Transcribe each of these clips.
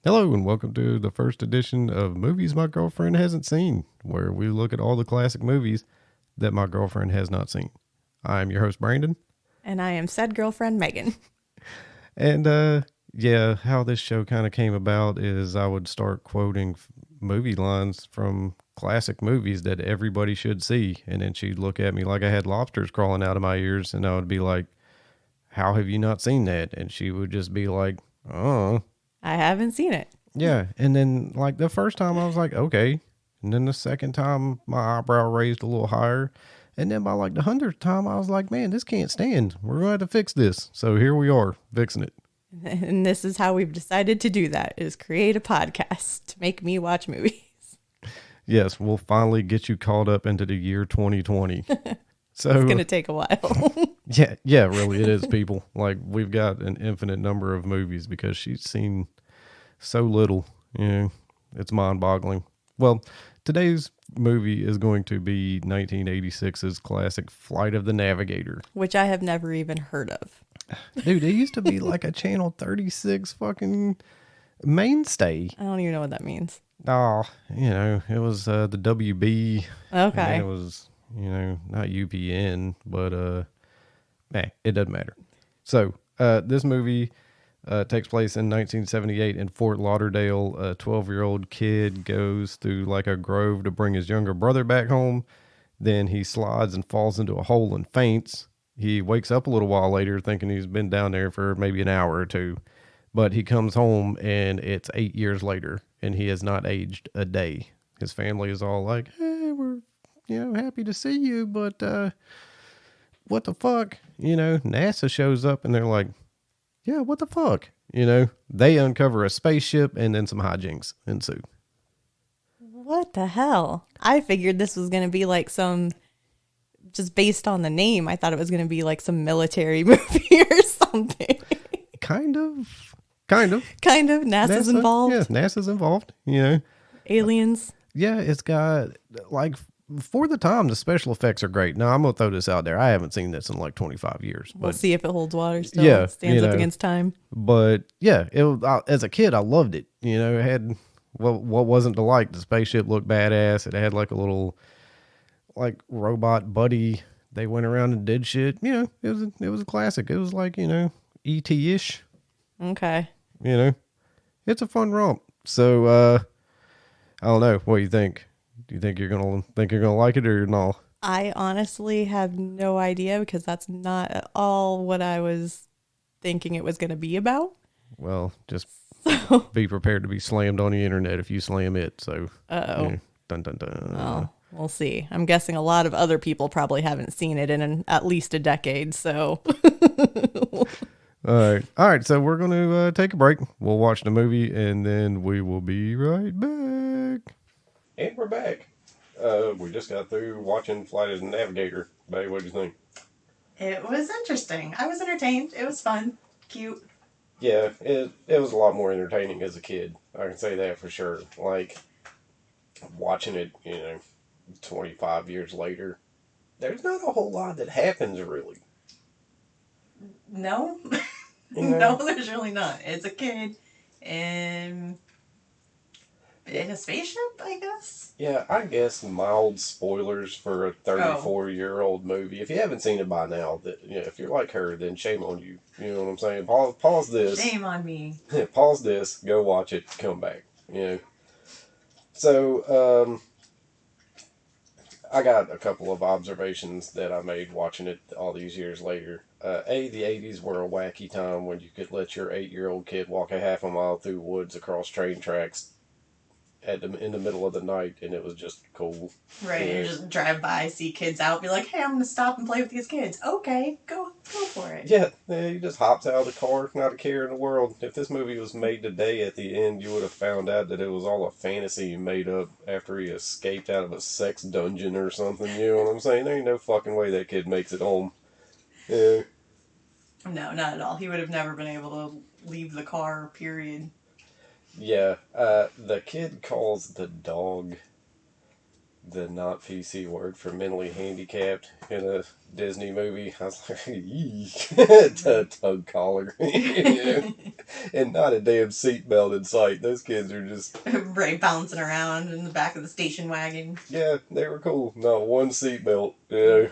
Hello and welcome to the first edition of Movies My Girlfriend Hasn't Seen, where we look at all the classic movies that my girlfriend has not seen. I'm your host, Brandon. And I am said girlfriend, Megan. And how this show kind of came about is I would start quoting movie lines from classic movies that everybody should see. And then she'd look at me like I had lobsters crawling out of my ears. And I would be like, how have you not seen that? And she would just be like, oh. I haven't seen it. Yeah. And then, like, the first time I was like, okay. And then the second time, my eyebrow raised a little higher. And then by like the 100th time, I was like, man, this can't stand. We're going to have to fix this. So here we are, fixing it. And this is how we've decided to do that, is create a podcast to make me watch movies. Yes, we'll finally get you caught up into the year 2020. So it's going to take a while. Yeah, really, it is, people. Like, we've got an infinite number of movies because she's seen so little. It's mind-boggling. Well, today's movie is going to be 1986's classic Flight of the Navigator. Which I have never even heard of. Dude, it used to be like a Channel 36 fucking mainstay. I don't even know what that means. Oh, it was the WB. Okay. And it was, not UPN, but it doesn't matter. So, this movie takes place in 1978 in Fort Lauderdale. A 12-year-old kid goes through like a grove to bring his younger brother back home. Then he slides and falls into a hole and faints. He wakes up a little while later thinking he's been down there for maybe an hour or two. But he comes home and it's 8 years later and he has not aged a day. His family is all like, hey, we're, happy to see you, but what the fuck? NASA shows up and they're like, yeah, what the fuck? They uncover a spaceship and then some hijinks ensue. What the hell? I figured this was going to be like just based on the name, I thought it was going to be like some military movie or something. Kind of. NASA's involved. Yeah, NASA's involved, Aliens. Yeah, it's got, like, for the time, the special effects are great. Now, I'm going to throw this out there. I haven't seen this in like 25 years. We'll see if it holds water still. Yeah, Stands up against time. But, yeah, as a kid, I loved it. It had, what wasn't to like? The spaceship looked badass. It had like a little, like, robot buddy. They went around and did shit. It was a classic. It was like, E.T.-ish. Okay. It's a fun romp. So, I don't know. What do you think? Do you think you're gonna like it or no? I honestly have no idea because that's not at all what I was thinking it was going to be about. Well, just be prepared to be slammed on the internet if you slam it. So, dun dun dun. Well, we'll see. I'm guessing a lot of other people probably haven't seen it in at least a decade. So, all right. So we're going to take a break. We'll watch the movie and then we will be right back. And we're back. We just got through watching Flight of the Navigator. Babe, what do you think? It was interesting. I was entertained. It was fun. Cute. Yeah, it was a lot more entertaining as a kid. I can say that for sure. Like, watching it, 25 years later, there's not a whole lot that happens, really. No. No, there's really not. It's a kid and in a spaceship, I guess. Yeah, I guess mild spoilers for a 34-year-old movie. If you haven't seen it by now, if you're like her, then shame on you. You know what I'm saying? Pause this. Shame on me. Pause this. Go watch it. Come back. So, I got a couple of observations that I made watching it all these years later. The 80s were a wacky time when you could let your 8-year-old kid walk a half a mile through woods across train tracks in the middle of the night, and it was just cool. Right, you just drive by, see kids out, be like, hey, I'm going to stop and play with these kids. Okay, go for it. Yeah, he just hops out of the car, not a care in the world. If this movie was made today, at the end, you would have found out that it was all a fantasy made up after he escaped out of a sex dungeon or something, you know what I'm saying? There ain't no fucking way that kid makes it home. Yeah. No, not at all. He would have never been able to leave the car, period. Yeah, the kid calls the dog the not PC word for mentally handicapped in a Disney movie. I was like, tug collar. And not a damn seatbelt in sight. Those kids are just. Right, bouncing around in the back of the station wagon. Yeah, they were cool. No, one seatbelt. Yeah.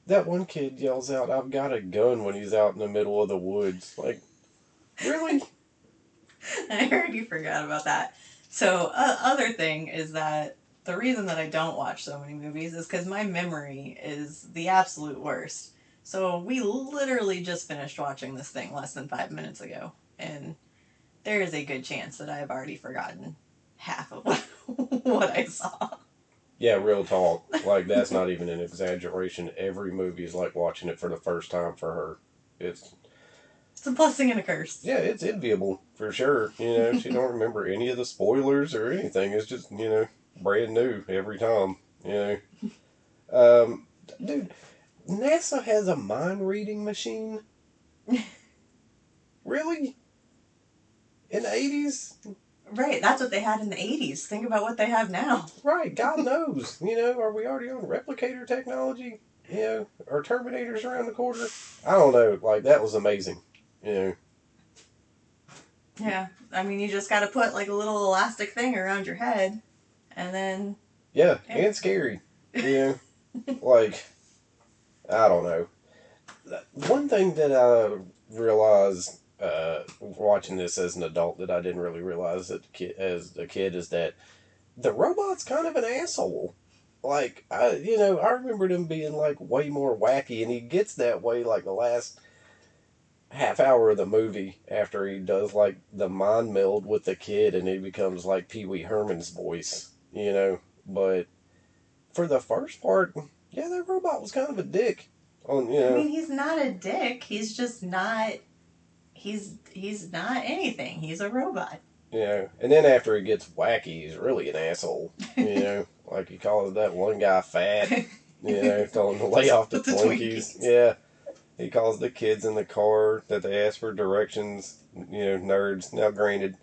That one kid yells out, "I've got a gun," when he's out in the middle of the woods. Like, really? I already forgot about that. So, other thing is that the reason that I don't watch so many movies is because my memory is the absolute worst. So, we literally just finished watching this thing less than 5 minutes ago, and there is a good chance that I have already forgotten half of what I saw. Yeah, real talk. Like, that's not even an exaggeration. Every movie is like watching it for the first time for her. It's It's a blessing and a curse. Yeah, it's enviable for sure. She don't remember any of the spoilers or anything. It's just brand new every time. Um, Dude, NASA has a mind reading machine. Really? In the 80s? Right, that's what they had in the 80s. Think about what they have now. Right, God knows. Are we already on replicator technology? Are Terminators around the corner? I don't know. Like, that was amazing. Yeah, I mean, you just got to put like a little elastic thing around your head, and then. Yeah, and scary. Like, I don't know. One thing that I realized watching this as an adult that I didn't really realize as a kid is that the robot's kind of an asshole. Like, I remembered him being like way more wacky, and he gets that way like the last half hour of the movie after he does like the mind meld with the kid, and he becomes like Pee Wee Herman's voice. But for the first part, yeah, that robot was kind of a dick. I mean, he's not a dick. He's just not. He's not anything. He's a robot. And then after he gets wacky, he's really an asshole. Like he calls that one guy fat. Telling him to lay off the Twinkies. Yeah, he calls the kids in the car that they ask for directions. Nerds. Now, granted,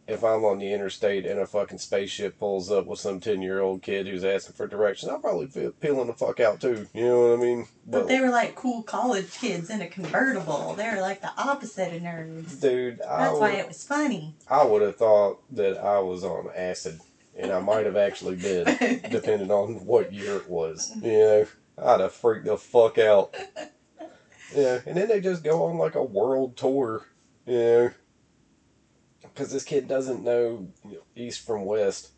if I'm on the interstate and a fucking spaceship pulls up with some 10-year-old kid who's asking for directions, I'll probably feel peeling the fuck out too. You know what I mean? But they were like cool college kids in a convertible. They were like the opposite of nerds. Dude, that's why it was funny. I would have thought that I was on acid, and I might have actually been, depending on what year it was. I'd have freaked the fuck out. Yeah, and then they just go on like a world tour. Because this kid doesn't know east from west.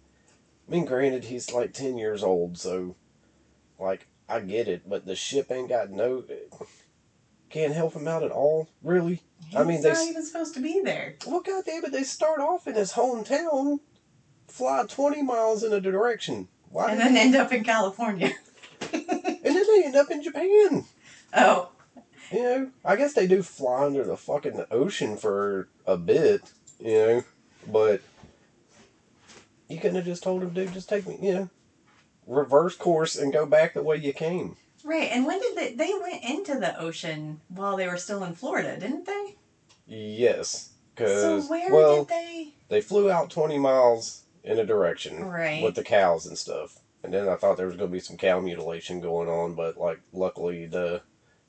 I mean, granted, he's like 10 years old, so, like, I get it, but the ship ain't got can't help him out at all, really. He's not even supposed to be there. Well, goddamn it, they start off in his hometown, fly 20 miles in a direction. And then end up in California. And then they end up in Japan. Oh. I guess they do fly under the fucking ocean for a bit, but you couldn't have just told him, dude, just take me, reverse course and go back the way you came. Right, and when did they went into the ocean while they were still in Florida, didn't they? Yes. So where did they? They flew out 20 miles in a direction. Right. With the cows and stuff. And then I thought there was going to be some cow mutilation going on, but, like, luckily the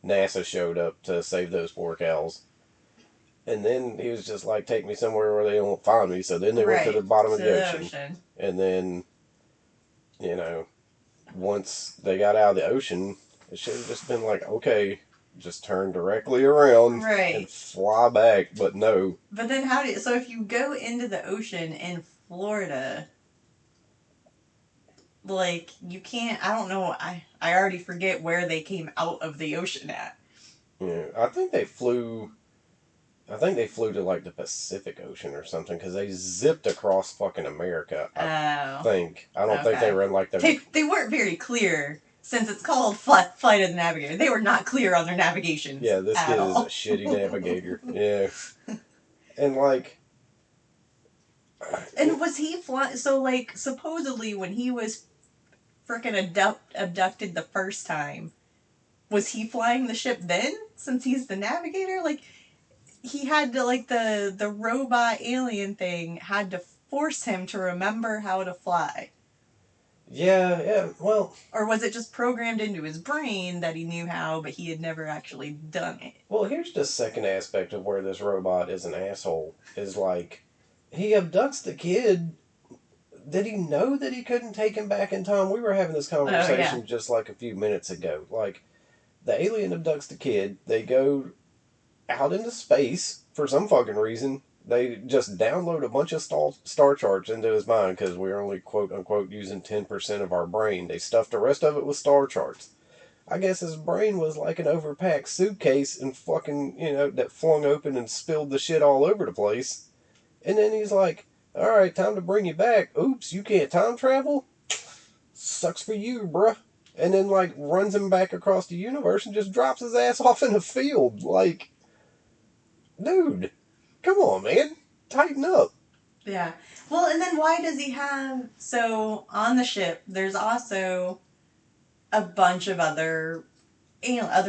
NASA showed up to save those poor cows. And then he was just like, take me somewhere where they won't find me. So then they went to the bottom of the ocean. And then, once they got out of the ocean, it should have just been like, okay, just turn directly around and fly back. But no. But then so if you go into the ocean in Florida, like, you can't, I don't know, I already forget where they came out of the ocean at. Yeah, I think they flew to, like, the Pacific Ocean or something, because they zipped across fucking America, I think. I don't think they were in, like, the... They weren't very clear, since it's called Flight of the Navigator. They were not clear on their navigation. Yeah, this kid is a shitty navigator. Yeah. And, like... And was he flying... So, like, supposedly when he was frickin' abducted the first time, was he flying the ship then? Since he's the navigator? Like... He had to, like, the robot alien thing had to force him to remember how to fly. Yeah, well... Or was it just programmed into his brain that he knew how, but he had never actually done it? Well, here's the second aspect of where this robot is an asshole. Is like, he abducts the kid. Did he know that he couldn't take him back in time? We were having this Oh, yeah. conversation just like a few minutes ago. Like, the alien abducts the kid. They go out into space for some fucking reason. They just download a bunch of star charts into his mind because we're only quote unquote using 10% of our brain. They stuffed the rest of it with star charts. I guess his brain was like an overpacked suitcase and fucking, that flung open and spilled the shit all over the place. And then he's like, alright, time to bring you back. Oops, you can't time travel? Sucks for you, bruh. And then, like, runs him back across the universe and just drops his ass off in a field. Like, dude, come on, man. Tighten up. Yeah. Well, and then why does he have... So, on the ship, there's also a bunch of other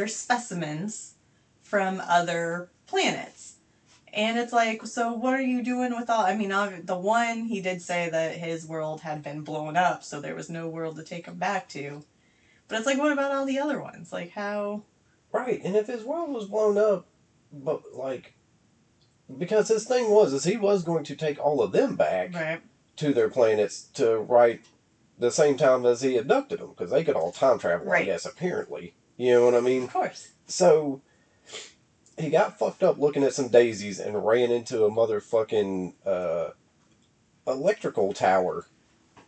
specimens from other planets. And it's like, so what are you doing with all... I mean, the one, he did say that his world had been blown up, so there was no world to take him back to. But it's like, what about all the other ones? Like, how... Right, and if his world was blown up, but, like... Because his thing is he was going to take all of them back Right. to their planets to right the same time as he abducted them, because they could all time travel, Right. I guess, apparently. You know what I mean? Of course. So, he got fucked up looking at some daisies and ran into a motherfucking electrical tower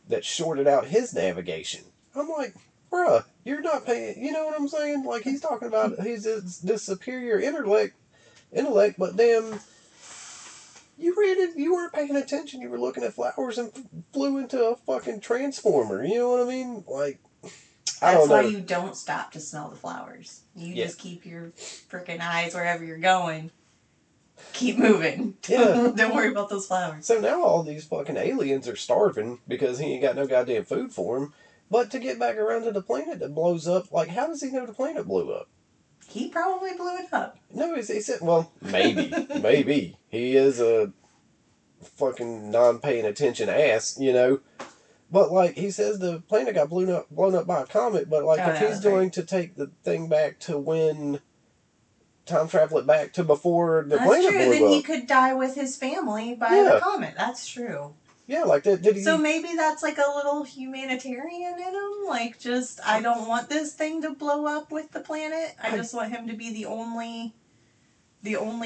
that shorted out his navigation. I'm like, bruh, you're not paying, you know what I'm saying? Like, he's talking about this superior intellect, but damn, you weren't paying attention. You were looking at flowers and flew into a fucking transformer. You know what I mean? Like, I don't know. That's why you don't stop to smell the flowers. You just keep your freaking eyes wherever you're going. Keep moving. Yeah. Don't worry about those flowers. So now all these fucking aliens are starving because he ain't got no goddamn food for them. But to get back around to the planet that blows up, like, how does he know the planet blew up? He probably blew it up. No, he said, well, maybe. Maybe. He is a fucking non-paying attention ass, But, like, he says the planet got blown up by a comet, but, like, if he's going to take the thing back to when... time travel it back to before the planet blew up. Then he could die with his family by the comet. That's true. Yeah, like that. Did he? So maybe that's like a little humanitarian in him. Like, just I don't want this thing to blow up with the planet. I just want him to be the only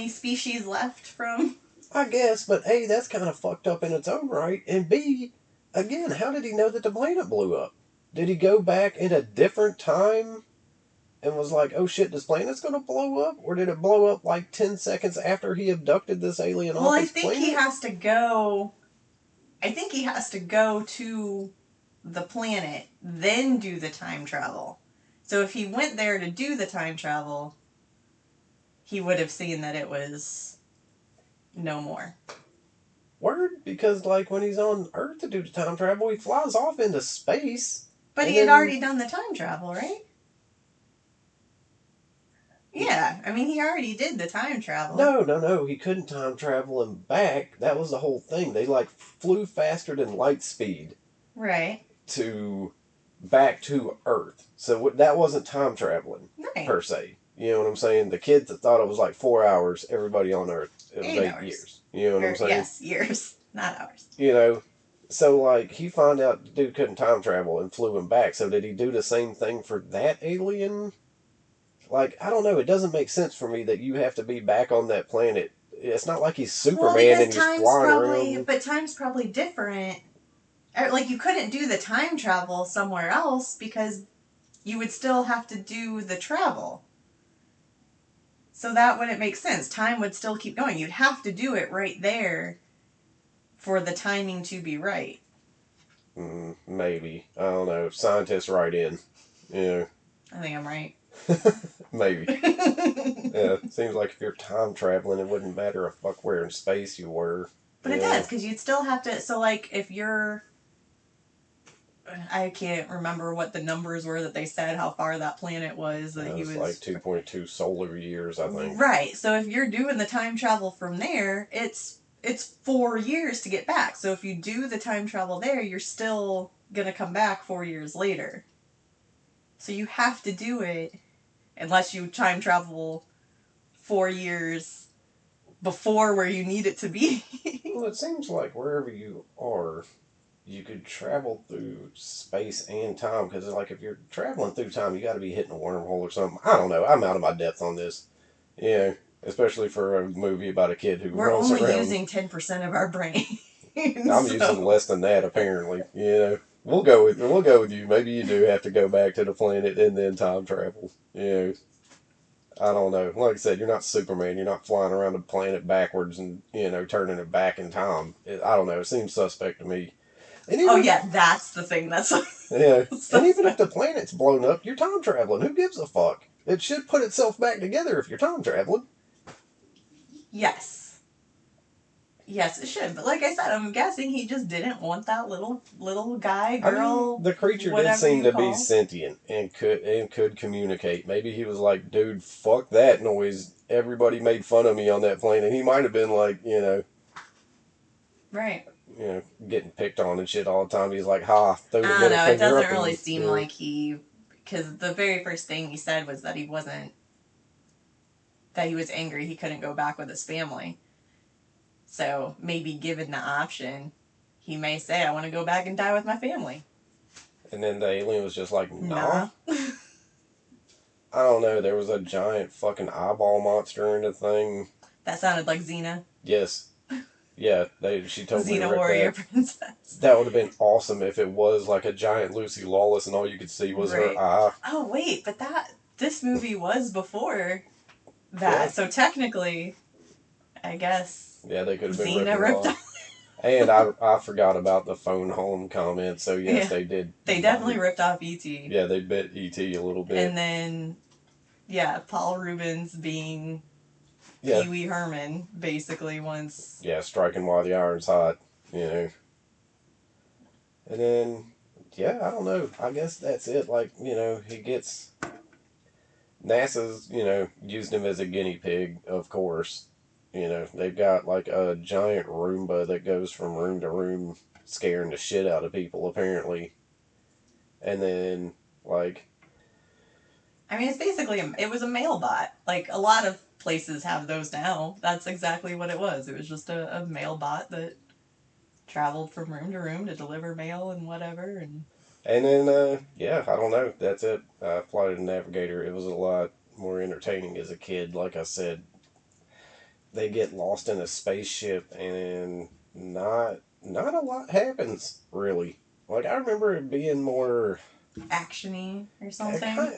species left from. I guess, but A, that's kind of fucked up in its own right, and B, again, how did he know that the planet blew up? Did he go back in a different time? And was like, oh shit, this planet's gonna blow up? Or did it blow up like 10 seconds after he abducted this alien off his planet? Well, I think he has to go... I think he has to go to the planet, then do the time travel. So if he went there to do the time travel, he would have seen that it was no more. Word? Because, like, when he's on Earth to do the time travel, he flies off into space. But he had already done the time travel, right? Yeah, I mean, he already did the time travel. No, he couldn't time travel him back. That was the whole thing. They, like, flew faster than light speed. Right. Back to Earth. So that wasn't time traveling, per se. You know what I'm saying? The kids that thought it was like 4 hours, everybody on Earth, it was 8 years. You know what I'm saying? Yes, years, not hours. So, like, he found out the dude couldn't time travel and flew him back. So did he do the same thing for that alien? Like, I don't know. It doesn't make sense for me that you have to be back on that planet. It's not like he's Superman and he's flying around. But time's probably different. Like, you couldn't do the time travel somewhere else because you would still have to do the travel. So that wouldn't make sense. Time would still keep going. You'd have to do it right there for the timing to be right. Maybe. I don't know. Scientists write in. Yeah. I think I'm right. Maybe. Yeah, it seems like if you're time traveling, it wouldn't matter a fuck where in space you were. But it does, because you'd still have to... So, like, if you're... I can't remember what the numbers were that they said, how far that planet was. That he was like 2.2 solar years, I think. Right. So if you're doing the time travel from there, it's 4 years to get back. So if you do the time travel there, you're still gonna come back 4 years later. So you have to do it unless you time travel 4 years before where you need it to be. Well, it seems like wherever you are, you could travel through space and time. Because, like, if you're traveling through time, you got to be hitting a wormhole or something. I don't know. I'm out of my depth on this. Yeah, especially for a movie about a kid who We're runs only around. using 10% of our brain. I'm using less than that, apparently. You know, we'll go with you. Maybe you do have to go back to the planet and then time travel. You know, I don't know. Like I said, you're not Superman. You're not flying around the planet backwards and turning it back in time. I don't know. It seems suspect to me. And Oh even yeah, that's the thing. That's yeah. suspect. And even if the planet's blown up, you're time traveling. Who gives a fuck? It should put itself back together if you're time traveling. Yes. Yes, it should. But like I said, I'm guessing he just didn't want that little guy, girl. I mean, the creature did seem to be sentient and could communicate. Maybe he was like, dude, fuck that noise. Everybody made fun of me on that planet. He might have been like, Right. Getting picked on and shit all the time. He's like, ha, throw the I don't middle know. It finger doesn't up really and, seem like he, because the very first thing he said was that he wasn't, that he was angry he couldn't go back with his family. So maybe given the option, he may say, I want to go back and die with my family. And then the alien was just like, nah. I don't know. There was a giant fucking eyeball monster in the thing. That sounded like Xena. Yes. Yeah, she totally Xena ripped Warrior that. Princess. That would have been awesome if it was like a giant Lucy Lawless and all you could see was her eye. Oh wait, but this movie was before that, yeah. So technically, I guess. Yeah, they could have been Xena ripped off. And I forgot about the phone home comment. So yes, yeah. They did. They definitely ripped off E.T. Yeah, they bit E.T. a little bit. And then, yeah, Paul Rubens being Pee Wee Herman, basically, once. Yeah, striking while the iron's hot, And then, yeah, I don't know. I guess that's it. Like, he gets. NASA's, used him as a guinea pig, of course. They've got like a giant Roomba that goes from room to room, scaring the shit out of people, apparently. And then, like. I mean, it's basically, it was a mail bot. Like, a lot of places have those now. That's exactly what it was. It was just a mail bot that traveled from room to room to deliver mail and whatever. And then, yeah, I don't know. That's it. I Flight Navigator. It was a lot more entertaining as a kid. Like I said, they get lost in a spaceship and not a lot happens, really. Like, I remember it being more action-y or something. I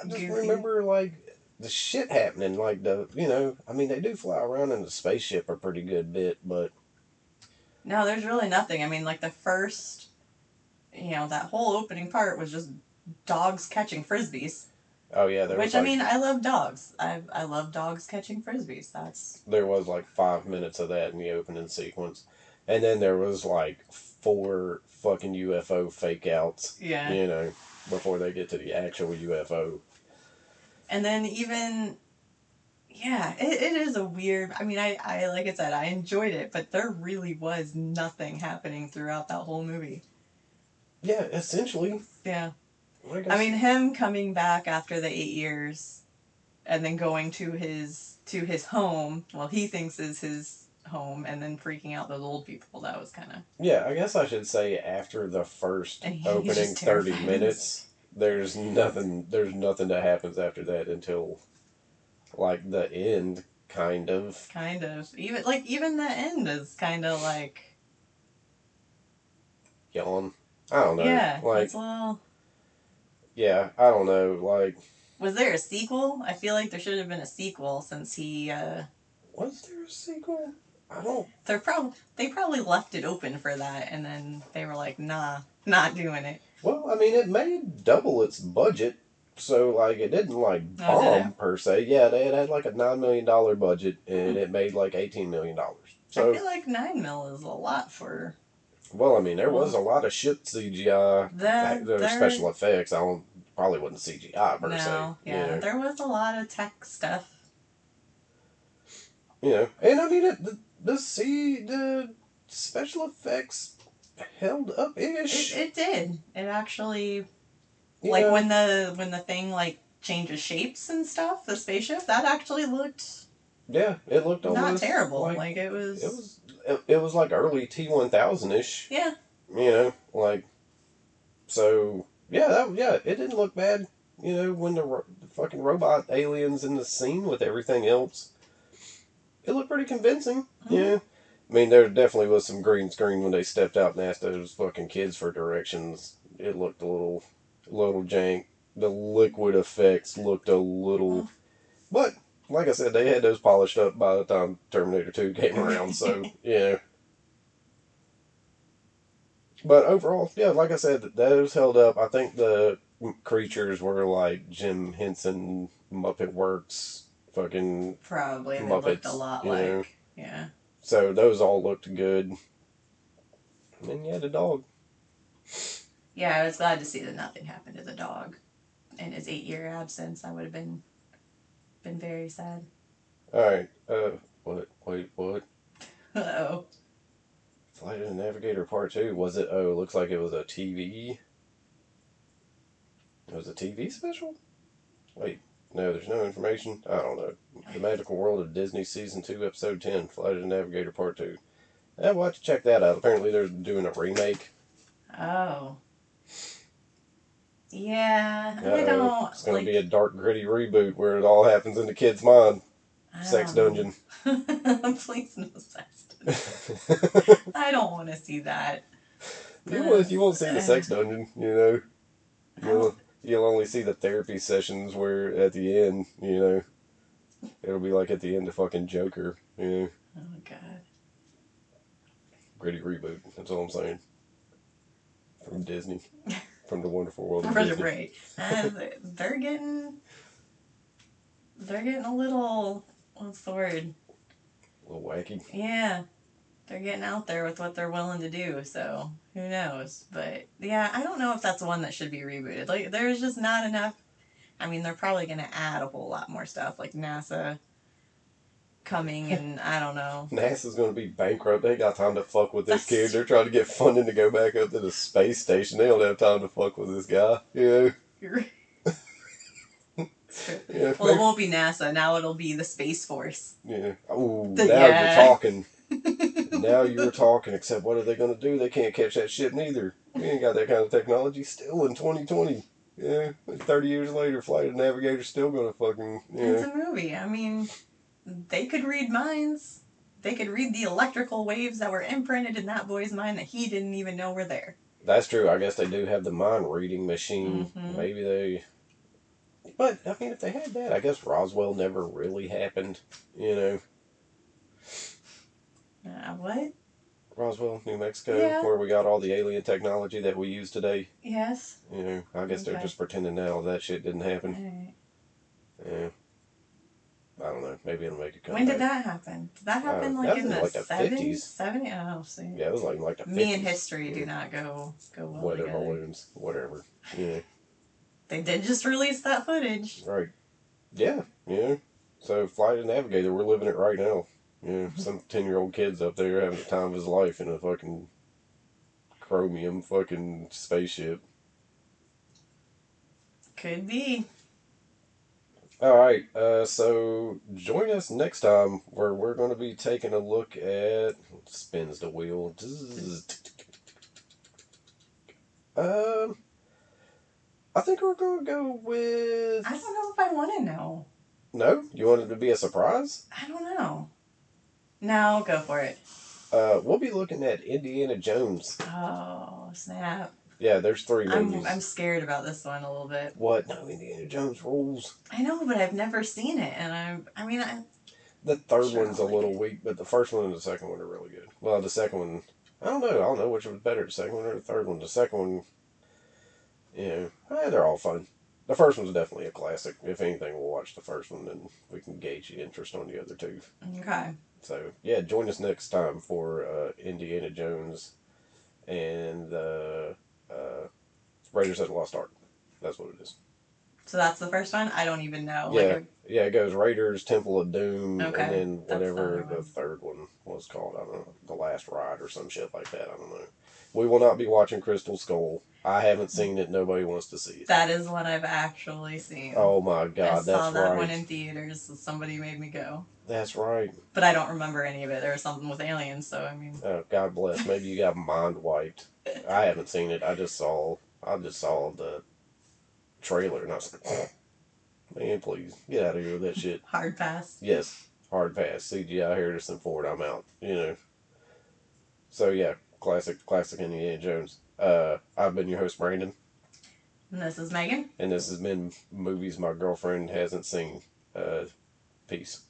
just remember, like, the shit happening. Like, I mean, they do fly around in the spaceship a pretty good bit, but. No, there's really nothing. I mean, like, the first, that whole opening part was just dogs catching frisbees. Oh, yeah. Which, I mean, I love dogs. I love dogs catching frisbees. There was, like, 5 minutes of that in the opening sequence. And then there was, like, 4 fucking UFO fake outs. Yeah. Before they get to the actual UFO. And then even, yeah, it is a weird, I mean, I like I said, I enjoyed it, but there really was nothing happening throughout that whole movie. Yeah, essentially. Yeah. I mean, him coming back after the 8 years and then going to his home, well, he thinks is his home, and then freaking out those old people, that was kind of... Yeah, I guess I should say after the first opening 30 minutes, there's nothing that happens after that until, like, the end, kind of. Kind of. Even the end is kind of like... Yawn. I don't know. Yeah, like, it's a little... Yeah, I don't know, like... Was there a sequel? I feel like there should have been a sequel since he, Was there a sequel? I don't... They probably left it open for that, and then they were like, nah, not doing it. Well, I mean, it made double its budget, so, like, it didn't, like, bomb, per se. Yeah, they had like a $9 million budget, and it made, like, $18 million. So, I feel like $9 million is a lot for... Well, I mean, there was a lot of shit CGI. There were special effects. Probably wasn't CGI, per se. Yeah, there was a lot of tech stuff. And I mean, the special effects held up ish. It did. It actually, You like know, when the thing like changes shapes and stuff, the spaceship, that actually looked yeah, it looked not almost terrible. like Like it it was, was. It was like early T1000 ish. yeah. You know, like so. Yeah, yeah, it didn't look bad. You know, when the fucking robot aliens in the scene with everything else, it looked pretty convincing. Mm-hmm. Yeah. I mean, there definitely was some green screen when they stepped out and asked those fucking kids for directions. It looked little jank. The liquid effects looked a little, but like I said, they had those polished up by the time Terminator 2 came around. So yeah. But overall, yeah, like I said, those held up. I think the creatures were like Jim Henson Muppet Works fucking Probably they looked a Muppets, lot you know. like, yeah. So those all looked good. And then yeah, the dog. Yeah, I was glad to see that nothing happened to the dog in his 8 year absence. I would have been very sad. All right. What? Wait, what? Oh. Flight of the Navigator Part 2. Was it? Oh, looks like it was a TV. It was a TV special? Wait. No, there's no information. I don't know. The Magical World of Disney Season 2, Episode 10. Flight of the Navigator Part 2. We'll have to check that out. Apparently they're doing a remake. Oh. Yeah, I Uh-oh. don't It's going to like. be a dark, gritty reboot where it all happens in the kid's mind. I Sex don't dungeon. know. Please no sex dungeon. I don't want to see that. You won't see the sex dungeon, you know. I don't. You'll only see the therapy sessions where at the end, you know, it'll be like at the end of fucking Joker, you know. Oh God. Gritty reboot. That's all I'm saying. From Disney. From the wonderful world of Right, Disney. right. They're getting. They're getting a little. What's the word? A little wacky. Yeah. They're getting out there with what they're willing to do, so who knows? But yeah, I don't know if that's one that should be rebooted. Like, there's just not enough. I mean, they're probably going to add a whole lot more stuff, like NASA coming, and I don't know. NASA's going to be bankrupt. They ain't got time to fuck with this kid. They're trying to get funding to go back up to the space station. They don't have time to fuck with this guy, you know. Yeah, Well, it won't be NASA. Now it'll be the Space Force. yeah. Oh, now Yeah. you're talking. Now you're talking. Except what are they going to do? They can't catch that shit neither. We ain't got that kind of technology. Still in 2020. Yeah, 30 years later, Flight of the Navigator's still going to fucking. Yeah. It's a movie. I mean, they could read minds. They could read the electrical waves that were imprinted in that boy's mind that he didn't even know were there. That's true. I guess they do have the mind reading machine. Mm-hmm. Maybe they. But, I mean, if they had that, I guess Roswell never really happened, you know. What? Roswell, New Mexico, Yeah. where we got all the alien technology that we use today. Yes. You know, I guess they're Okay. just pretending now that shit didn't happen. Alright. Yeah. I don't know. Maybe it'll make it come When back. did that happen? Did that happen That like was in in, the like, the 70s? 50s. 70s? Oh, see. Yeah, it was like the 50s. Me and history do not go well Weather together. balloons, whatever. Yeah. They did just release that footage. Right. Yeah, yeah. So, Flight of the Navigator, we're living it right now. Yeah, some 10-year-old kid's up there having the time of his life in a fucking chromium fucking spaceship. Could be. Alright, so join us next time where we're going to be taking a look at. Spins the wheel. I think we're going to go with. I don't know if I want to know. No? You want it to be a surprise? I don't know. No, go for it. We'll be looking at Indiana Jones. Oh, snap. Yeah, there's 3 movies. I'm scared about this one a little bit. What? No, Indiana Jones rules. I know, but I've never seen it, and The third Sure, one's I'll a like little it. weak, but the first one and the second one are really good. Well, the second one, I don't know which was better, the second one or the third one. The second one, they're all fun. The first one's definitely a classic. If anything, we'll watch the first one, and we can gauge the interest on the other 2. Okay. So, yeah, join us next time for Indiana Jones and Raiders of the Lost Ark. That's what it is. So that's the first one? I don't even know. Yeah, yeah, it goes Raiders, Temple of Doom, Okay, and then that's the whatever other the one. third one was called. I don't know. The Last Ride or some shit like that. I don't know. We will not be watching Crystal Skull. I haven't seen it. Nobody wants to see it. That is one I've actually seen. Oh my I God, saw that's that one right. in theaters. So somebody made me go. That's right. But I don't remember any of it. There was something with aliens, so I mean. Oh, God bless. Maybe you got mind wiped. I haven't seen it. I just saw. The trailer, and I was like, man, please get out of here with that shit. Hard pass. Yes, hard pass. CGI Harrison Ford. I'm out. You know. So yeah, classic Indiana Jones. I've been your host Brandon, And this is Megan. and this has been movies my girlfriend hasn't seen. Peace.